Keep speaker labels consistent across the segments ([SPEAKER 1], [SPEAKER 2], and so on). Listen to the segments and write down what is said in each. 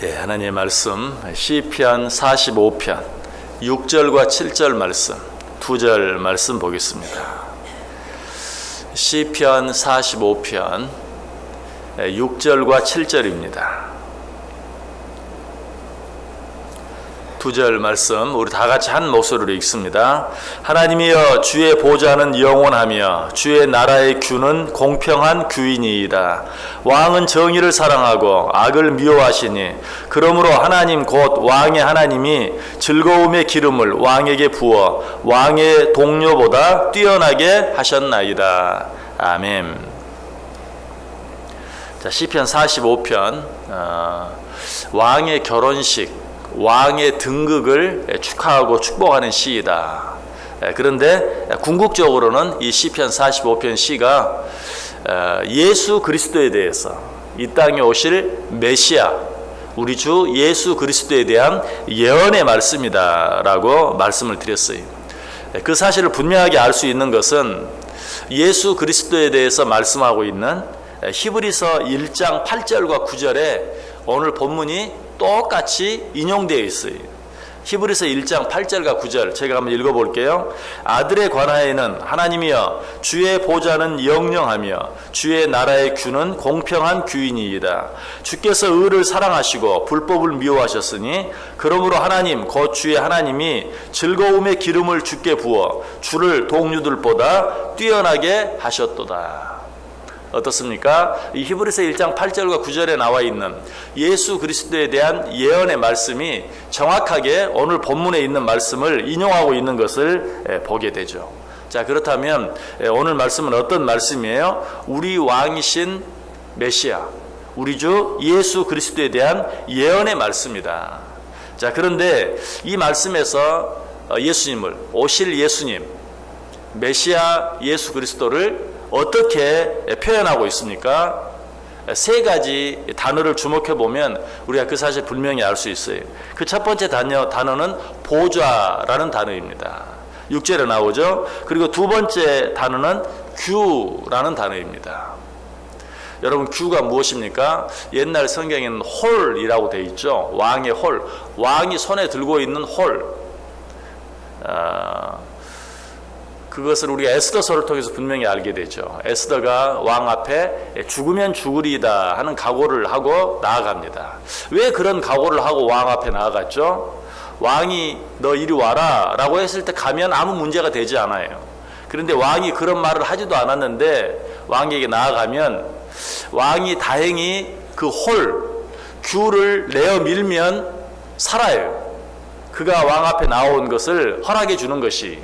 [SPEAKER 1] 하나님의 말씀 시편 45편 6절과 7절 말씀, 2절 말씀 보겠습니다. 시편 45편 6절과 7절입니다. 2절 말씀 우리 다 같이 한 목소리로 읽습니다. 하나님이여, 주의 보좌는 영원하며 주의 나라의 규는 공평한 규이니이다. 왕은 정의를 사랑하고 악을 미워하시니 그러므로 하나님 곧 왕의 하나님이 즐거움의 기름을 왕에게 부어 왕의 동료보다 뛰어나게 하셨나이다. 아멘. 자, 시편 45편 왕의 결혼식, 왕의 등극을 축하하고 축복하는 시이다. 그런데 궁극적으로는 이 시편 45편 시가 예수 그리스도에 대해서, 이 땅에 오실 메시아, 우리 주 예수 그리스도에 대한 예언의 말씀이다 라고 말씀을 드렸어요. 그 사실을 분명하게 알 수 있는 것은 예수 그리스도에 대해서 말씀하고 있는 히브리서 1장 8절과 9절에 오늘 본문이 똑같이 인용되어 있어요. 히브리서 1장 8절과 9절 제가 한번 읽어볼게요. 아들에 관하여는 하나님이여, 주의 보좌는 영영하며 주의 나라의 규는 공평한 규이니이다. 주께서 의를 사랑하시고 불법을 미워하셨으니 그러므로 하나님 곧 주의 하나님이 즐거움의 기름을 주께 부어 주를 동료들보다 뛰어나게 하셨도다. 어떻습니까? 이 히브리서 1장 8절과 9절에 나와 있는 예수 그리스도에 대한 예언의 말씀이 정확하게 오늘 본문에 있는 말씀을 인용하고 있는 것을 보게 되죠. 자, 그렇다면 오늘 말씀은 어떤 말씀이에요? 우리 왕이신 메시아, 우리 주 예수 그리스도에 대한 예언의 말씀이다. 자, 그런데 이 말씀에서 예수님을, 오실 예수님, 메시아 예수 그리스도를 어떻게 표현하고 있습니까? 세 가지 단어를 주목해 보면 우리가 그 사실 분명히 알 수 있어요. 그 첫 번째 단어는 보좌라는 단어입니다. 6절에 나오죠. 그리고 두 번째 단어는 규라는 단어입니다. 여러분, 규가 무엇입니까? 옛날 성경에는 홀이라고 되어 있죠. 왕의 홀, 왕이 손에 들고 있는 홀. 그것을 우리가 에스더서를 통해서 분명히 알게 되죠. 에스더가 왕 앞에 죽으면 죽으리다 하는 각오를 하고 나아갑니다. 왜 그런 각오를 하고 왕 앞에 나아갔죠? 왕이 너 이리 와라 라고 했을 때 가면 아무 문제가 되지 않아요. 그런데 왕이 그런 말을 하지도 않았는데 왕에게 나아가면 왕이 다행히 그 규를 내어 밀면 살아요. 그가 왕 앞에 나온 것을 허락해 주는 것이.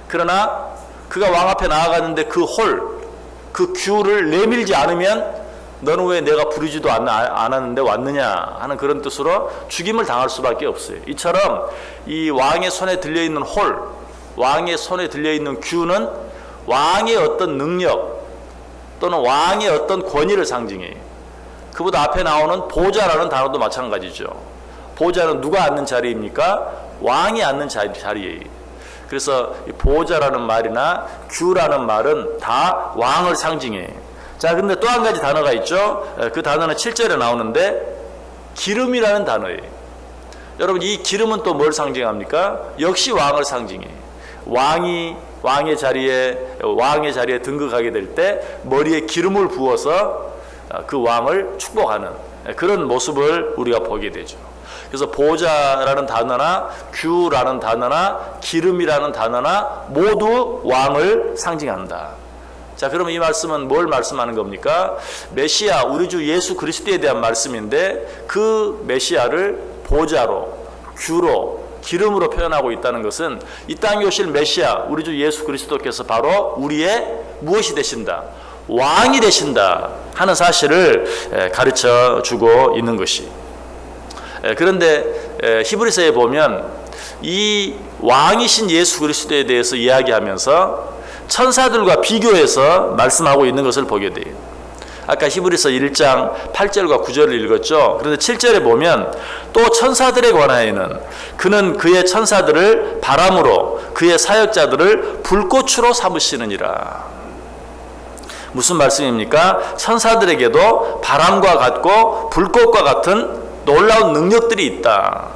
[SPEAKER 1] 그러나 그가 왕 앞에 나아갔는데 그 규를 내밀지 않으면 너는 왜 내가 부르지도 않았는데 왔느냐 하는 그런 뜻으로 죽임을 당할 수밖에 없어요. 이처럼 이 왕의 손에 들려있는 왕의 손에 들려있는 규는 왕의 어떤 능력 또는 왕의 어떤 권위를 상징해요. 그보다 앞에 나오는 보좌라는 단어도 마찬가지죠. 보좌는 누가 앉는 자리입니까? 왕이 앉는 자리예요. 그래서 보좌라는 말이나 규라는 말은 다 왕을 상징해. 자, 근데 또 한 가지 단어가 있죠. 그 단어는 7절에 나오는데 기름이라는 단어예요. 여러분, 이 기름은 또 뭘 상징합니까? 역시 왕을 상징해. 왕의 자리에 등극하게 될 때 머리에 기름을 부어서 그 왕을 축복하는 그런 모습을 우리가 보게 되죠. 그래서 보좌라는 단어나 규라는 단어나 기름이라는 단어나 모두 왕을 상징한다. 자, 그러면 이 말씀은 뭘 말씀하는 겁니까? 메시아, 우리 주 예수 그리스도에 대한 말씀인데 그 메시아를 보좌로, 규로, 기름으로 표현하고 있다는 것은 이 땅에 오실 메시아, 우리 주 예수 그리스도께서 바로 우리의 무엇이 되신다? 왕이 되신다 하는 사실을 가르쳐 주고 있는 것이. 그런데 히브리서에 보면 이 왕이신 예수 그리스도에 대해서 이야기하면서 천사들과 비교해서 말씀하고 있는 것을 보게 돼요. 아까 히브리서 1장 8절과 9절을 읽었죠. 그런데 7절에 보면 또 천사들에 관하여는 그는 그의 천사들을 바람으로 그의 사역자들을 불꽃으로 삼으시느니라. 무슨 말씀입니까? 천사들에게도 바람과 같고 불꽃과 같은 놀라운 능력들이 있다.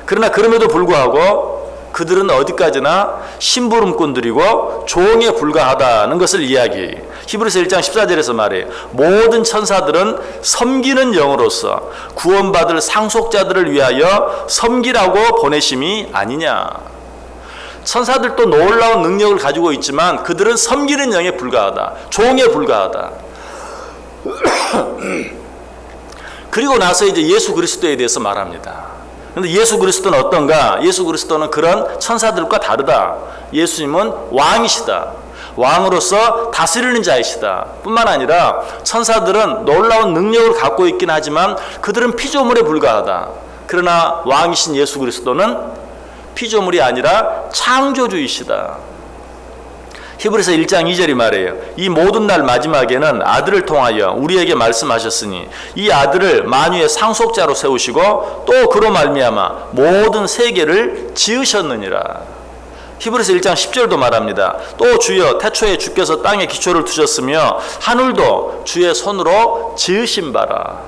[SPEAKER 1] 그러나 그럼에도 불구하고 그들은 어디까지나 심부름꾼들이고 종에 불과하다는 것을 이야기. 히브리서 1장 14절에서 말해요. 모든 천사들은 섬기는 영으로서 구원받을 상속자들을 위하여 섬기라고 보내심이 아니냐. 천사들도 놀라운 능력을 가지고 있지만 그들은 섬기는 영에 불과하다. 종에 불과하다. 그리고 나서 이제 예수 그리스도에 대해서 말합니다. 그런데 예수 그리스도는 어떤가? 예수 그리스도는 그런 천사들과 다르다. 예수님은 왕이시다. 왕으로서 다스리는 자이시다. 뿐만 아니라 천사들은 놀라운 능력을 갖고 있긴 하지만 그들은 피조물에 불과하다. 그러나 왕이신 예수 그리스도는 피조물이 아니라 창조주이시다. 히브리서 1장 2절이 말해요. 이 모든 날 마지막에는 아들을 통하여 우리에게 말씀하셨으니 이 아들을 만유의 상속자로 세우시고 또 그로 말미암아 모든 세계를 지으셨느니라. 히브리서 1장 10절도 말합니다. 또 주여 태초에 주께서 땅에 기초를 두셨으며 하늘도 주의 손으로 지으신 바라.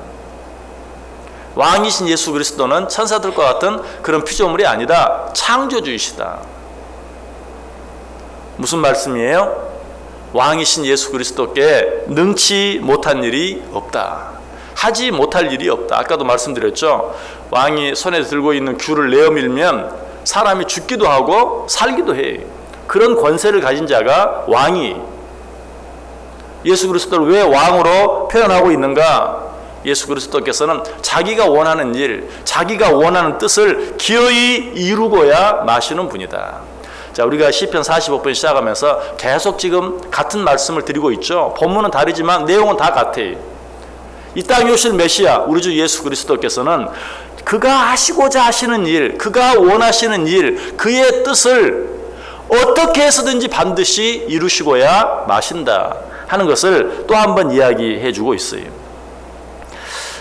[SPEAKER 1] 왕이신 예수 그리스도는 천사들과 같은 그런 피조물이 아니라 창조주이시다. 무슨 말씀이에요? 왕이신 예수 그리스도께 능치 못한 일이 없다. 하지 못할 일이 없다. 아까도 말씀드렸죠. 왕이 손에 들고 있는 귤을 내어밀면 사람이 죽기도 하고 살기도 해. 그런 권세를 가진 자가 왕이. 예수 그리스도를 왜 왕으로 표현하고 있는가? 예수 그리스도께서는 자기가 원하는 일, 자기가 원하는 뜻을 기어이 이루고야 마시는 분이다. 자, 우리가 시편 45편 시작하면서 계속 지금 같은 말씀을 드리고 있죠. 본문은 다르지만 내용은 다 같아요. 이 땅에 오실 메시아 우리 주 예수 그리스도께서는 그가 하시고자 하시는 일, 그가 원하시는 일, 그의 뜻을 어떻게 해서든지 반드시 이루시고야 마신다 하는 것을 또 한 번 이야기해 주고 있어요.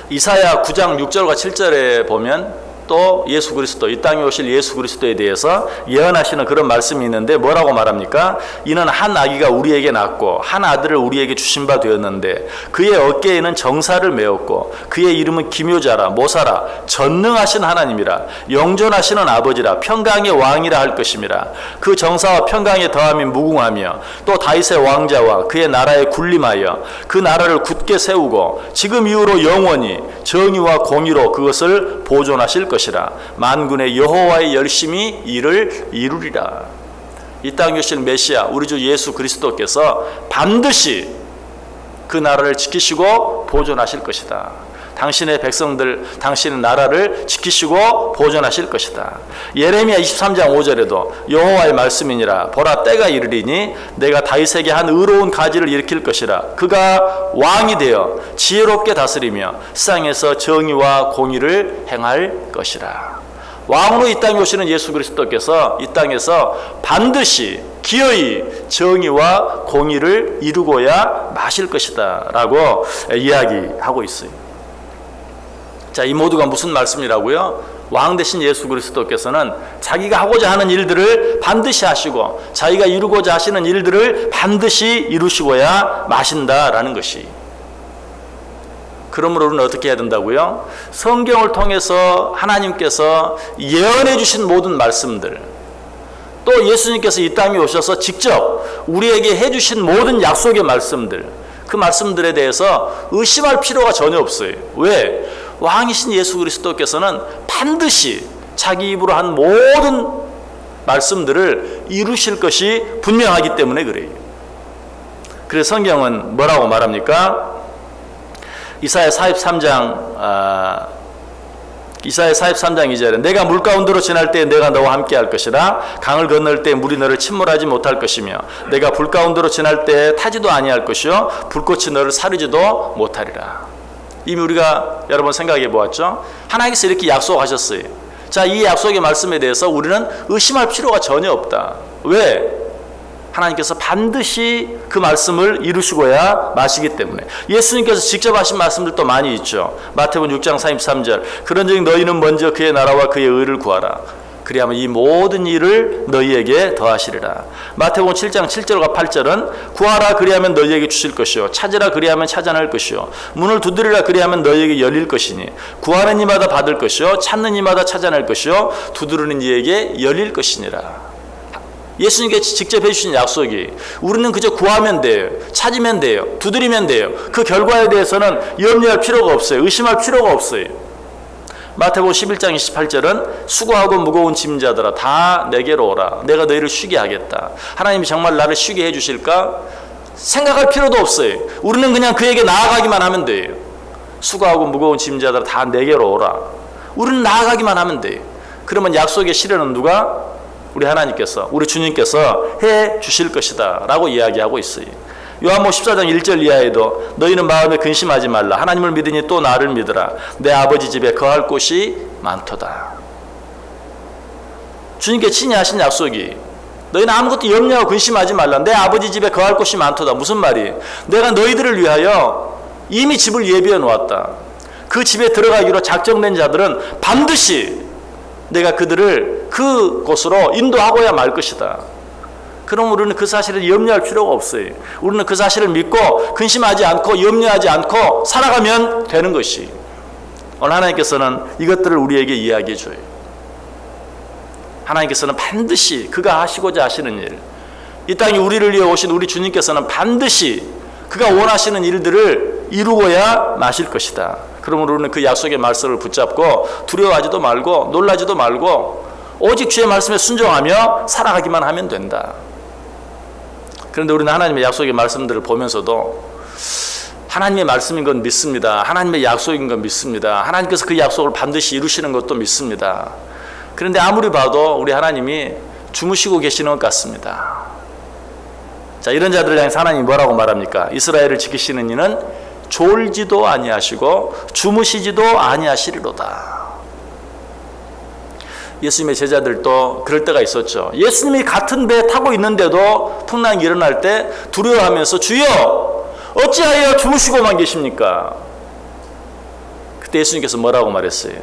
[SPEAKER 1] 이사야 9장 6절과 7절에 보면 또 예수 그리스도, 이 땅에 오실 예수 그리스도에 대해서 예언하시는 그런 말씀이 있는데 뭐라고 말합니까? 이는 한 아기가 우리에게 낳고 한 아들을 우리에게 주신 바 되었는데 그의 어깨에는 정사를 메었고 그의 이름은 기묘자라 모사라 전능하신 하나님이라 영존하시는 아버지라 평강의 왕이라 할 것임이라. 그 정사와 평강의 더함이 무궁하며 또 다윗의 왕자와 그의 나라에 군림하여 그 나라를 굳게 세우고 지금 이후로 영원히 정의와 공의로 그것을 보존하실 것이라. 만군의 여호와의 열심히 이를 이루리라. 이 땅에 오신 메시아 우리 주 예수 그리스도께서 반드시 그 나라를 지키시고 보존하실 것이다. 당신의 백성들, 당신의 나라를 지키시고 보존하실 것이다. 예레미야 23장 5절에도 여호와의 말씀이니라. 보라 때가 이르리니 내가 다윗에게 한 의로운 가지를 일으킬 것이라. 그가 왕이 되어 지혜롭게 다스리며 세상에서 정의와 공의를 행할 것이라. 왕으로 이 땅에 오시는 예수 그리스도께서 이 땅에서 반드시 기어이 정의와 공의를 이루고야 마실 것이다 라고 이야기하고 있어요. 자, 이 모두가 무슨 말씀이라고요? 왕 대신 예수 그리스도께서는 자기가 하고자 하는 일들을 반드시 하시고 자기가 이루고자 하시는 일들을 반드시 이루시고야 마신다라는 것이. 그러므로 우리는 어떻게 해야 된다고요? 성경을 통해서 하나님께서 예언해 주신 모든 말씀들, 또 예수님께서 이 땅에 오셔서 직접 우리에게 해 주신 모든 약속의 말씀들, 그 말씀들에 대해서 의심할 필요가 전혀 없어요. 왜? 왕이신 예수 그리스도께서는 반드시 자기 입으로 한 모든 말씀들을 이루실 것이 분명하기 때문에 그래요. 그래서 성경은 뭐라고 말합니까? 이사야 43장 2절에 내가 물 가운데로 지날 때 내가 너와 함께 할 것이라. 강을 건널 때 물이 너를 침몰하지 못할 것이며 내가 불 가운데로 지날 때 타지도 아니할 것이요 불꽃이 너를 사르지도 못하리라. 이미 우리가 여러 번 생각해 보았죠. 하나님께서 이렇게 약속하셨어요. 자, 이 약속의 말씀에 대해서 우리는 의심할 필요가 전혀 없다. 왜? 하나님께서 반드시 그 말씀을 이루시고야 마시기 때문에. 예수님께서 직접 하신 말씀들도 많이 있죠. 마태복음 6장 33절 그런즉 너희는 먼저 그의 나라와 그의 의를 구하라. 그리하면 이 모든 일을 너희에게 더하시리라. 마태복음 7장 7절과 8절은 구하라 그리하면 너희에게 주실 것이요 찾으라 그리하면 찾아낼 것이요 문을 두드리라 그리하면 너희에게 열릴 것이니 구하는 이마다 받을 것이요 찾는 이마다 찾아낼 것이요 두드리는 이에게 열릴 것이니라. 예수님께서 직접 해주신 약속이 우리는 그저 구하면 돼요. 찾으면 돼요. 두드리면 돼요. 그 결과에 대해서는 염려할 필요가 없어요. 의심할 필요가 없어요. 마태복음 11장 28절은 수고하고 무거운 짐자들아 다 내게로 오라. 내가 너희를 쉬게 하겠다. 하나님이 정말 나를 쉬게 해주실까? 생각할 필요도 없어요. 우리는 그냥 그에게 나아가기만 하면 돼요. 수고하고 무거운 짐자들아 다 내게로 오라. 우리는 나아가기만 하면 돼요. 그러면 약속의 실현은 누가? 우리 하나님께서, 우리 주님께서 해 주실 것이다 라고 이야기하고 있어요. 요한복음 14장 1절 이하에도 너희는 마음에 근심하지 말라. 하나님을 믿으니 또 나를 믿으라. 내 아버지 집에 거할 곳이 많도다. 주님께 친히 하신 약속이 너희는 아무것도 염려하고 근심하지 말라. 내 아버지 집에 거할 곳이 많도다. 무슨 말이에요? 내가 너희들을 위하여 이미 집을 예비해 놓았다. 그 집에 들어가기로 작정된 자들은 반드시 내가 그들을 그 곳으로 인도하고야 말 것이다. 그럼 우리는 그 사실을 염려할 필요가 없어요. 우리는 그 사실을 믿고 근심하지 않고 염려하지 않고 살아가면 되는 것이. 오늘 하나님께서는 이것들을 우리에게 이야기해 줘요. 하나님께서는 반드시 그가 하시고자 하시는 일, 이 땅에 우리를 위해 오신 우리 주님께서는 반드시 그가 원하시는 일들을 이루고야 마실 것이다. 그러므로 우리는 그 약속의 말씀을 붙잡고 두려워하지도 말고 놀라지도 말고 오직 주의 말씀에 순종하며 살아가기만 하면 된다. 그런데 우리는 하나님의 약속의 말씀들을 보면서도 하나님의 말씀인 건 믿습니다. 하나님의 약속인 건 믿습니다. 하나님께서 그 약속을 반드시 이루시는 것도 믿습니다. 그런데 아무리 봐도 우리 하나님이 주무시고 계시는 것 같습니다. 자, 이런 자들을 향해서 하나님이 뭐라고 말합니까? 이스라엘을 지키시는 이는 졸지도 아니하시고 주무시지도 아니하시리로다. 예수님의 제자들도 그럴 때가 있었죠. 예수님이 같은 배에 타고 있는데도 풍랑이 일어날 때 두려워하면서 주여 어찌하여 주무시고만 계십니까? 그때 예수님께서 뭐라고 말했어요?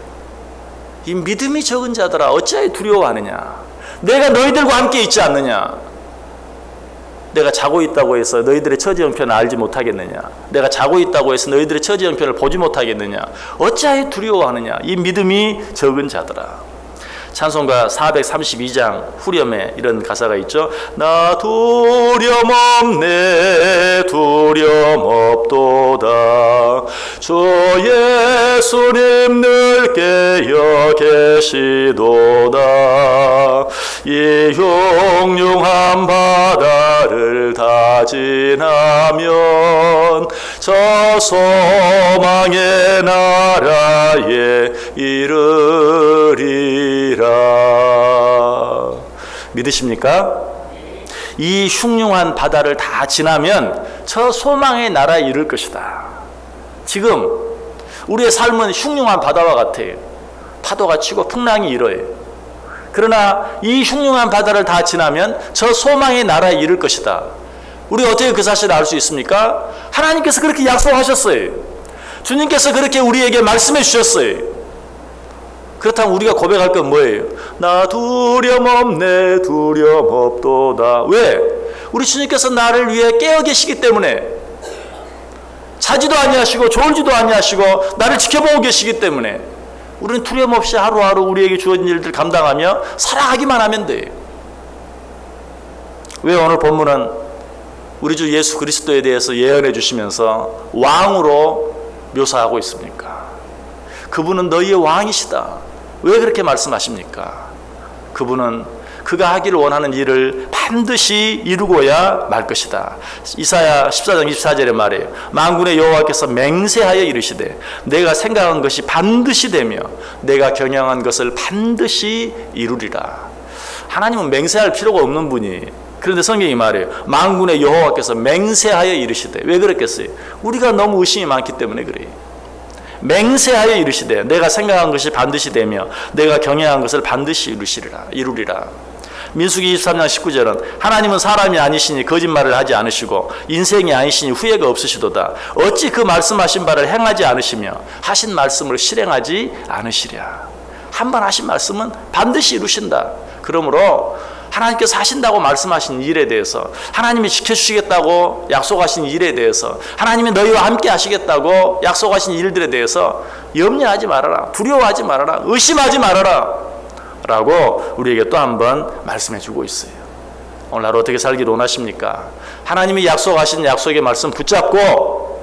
[SPEAKER 1] 이 믿음이 적은 자들아 어찌하여 두려워하느냐? 내가 너희들과 함께 있지 않느냐? 내가 자고 있다고 해서 너희들의 처지 형편을 알지 못하겠느냐? 내가 자고 있다고 해서 너희들의 처지 형편을 보지 못하겠느냐? 어찌하여 두려워하느냐? 이 믿음이 적은 자들아. 찬송가 432장 후렴에 이런 가사가 있죠. 나 두려움 없네 두려움 없도다. 주 예수님 늘 깨어 계시도다. 이 흉흉한 바다를 다 지나면 저 소망의 나라에 이르리라. 믿으십니까? 이 흉흉한 바다를 다 지나면 저 소망의 나라에 이를 것이다. 지금 우리의 삶은 흉흉한 바다와 같아요. 파도가 치고 풍랑이 일어요. 그러나 이 흉흉한 바다를 다 지나면 저 소망의 나라에 이를 것이다. 우리가 어떻게 그 사실을 알 수 있습니까? 하나님께서 그렇게 약속하셨어요. 주님께서 그렇게 우리에게 말씀해 주셨어요. 그렇다면 우리가 고백할 건 뭐예요? 나 두려움 없네 두려움 없도다. 왜? 우리 주님께서 나를 위해 깨어 계시기 때문에, 자지도 아니하시고 졸지도 아니하시고 나를 지켜보고 계시기 때문에 우리는 두려움 없이 하루하루 우리에게 주어진 일들 감당하며 살아가기만 하면 돼요. 왜 오늘 본문은 우리 주 예수 그리스도에 대해서 예언해 주시면서 왕으로 묘사하고 있습니까? 그분은 너희의 왕이시다. 왜 그렇게 말씀하십니까? 그분은 그가 하기를 원하는 일을 반드시 이루고야 말 것이다. 이사야 14장 24절에 말해요. 만군의 여호와께서 맹세하여 이르시되 내가 생각한 것이 반드시 되며 내가 경영한 것을 반드시 이루리라. 하나님은 맹세할 필요가 없는 분이, 그런데 성경이 말해요. 만군의 여호와께서 맹세하여 이르시되. 왜 그랬겠어요? 우리가 너무 의심이 많기 때문에 그래요. 맹세하여 이르시되 내가 생각한 것이 반드시 되며 내가 경영한 것을 반드시 이루리라. 민수기 23장 19절은 하나님은 사람이 아니시니 거짓말을 하지 않으시고 인생이 아니시니 후회가 없으시도다. 어찌 그 말씀하신 바를 행하지 않으시며 하신 말씀을 실행하지 않으시랴. 한 번 하신 말씀은 반드시 이루신다. 그러므로 하나님께서 하신다고 말씀하신 일에 대해서, 하나님이 지켜주시겠다고 약속하신 일에 대해서, 하나님이 너희와 함께 하시겠다고 약속하신 일들에 대해서 염려하지 말아라, 두려워하지 말아라, 의심하지 말아라 라고 우리에게 또 한 번 말씀해 주고 있어요. 오늘 하루 어떻게 살기를 원하십니까? 하나님이 약속하신 약속의 말씀 붙잡고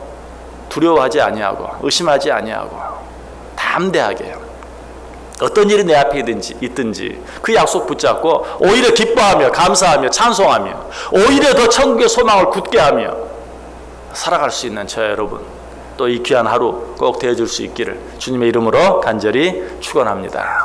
[SPEAKER 1] 두려워하지 아니하고 의심하지 아니하고 담대하게 어떤 일이 내 앞에 있든지 그 약속 붙잡고 오히려 기뻐하며 감사하며 찬송하며 오히려 더 천국의 소망을 굳게 하며 살아갈 수 있는 저와 여러분, 또 이 귀한 하루 꼭 되어줄 수 있기를 주님의 이름으로 간절히 축원합니다.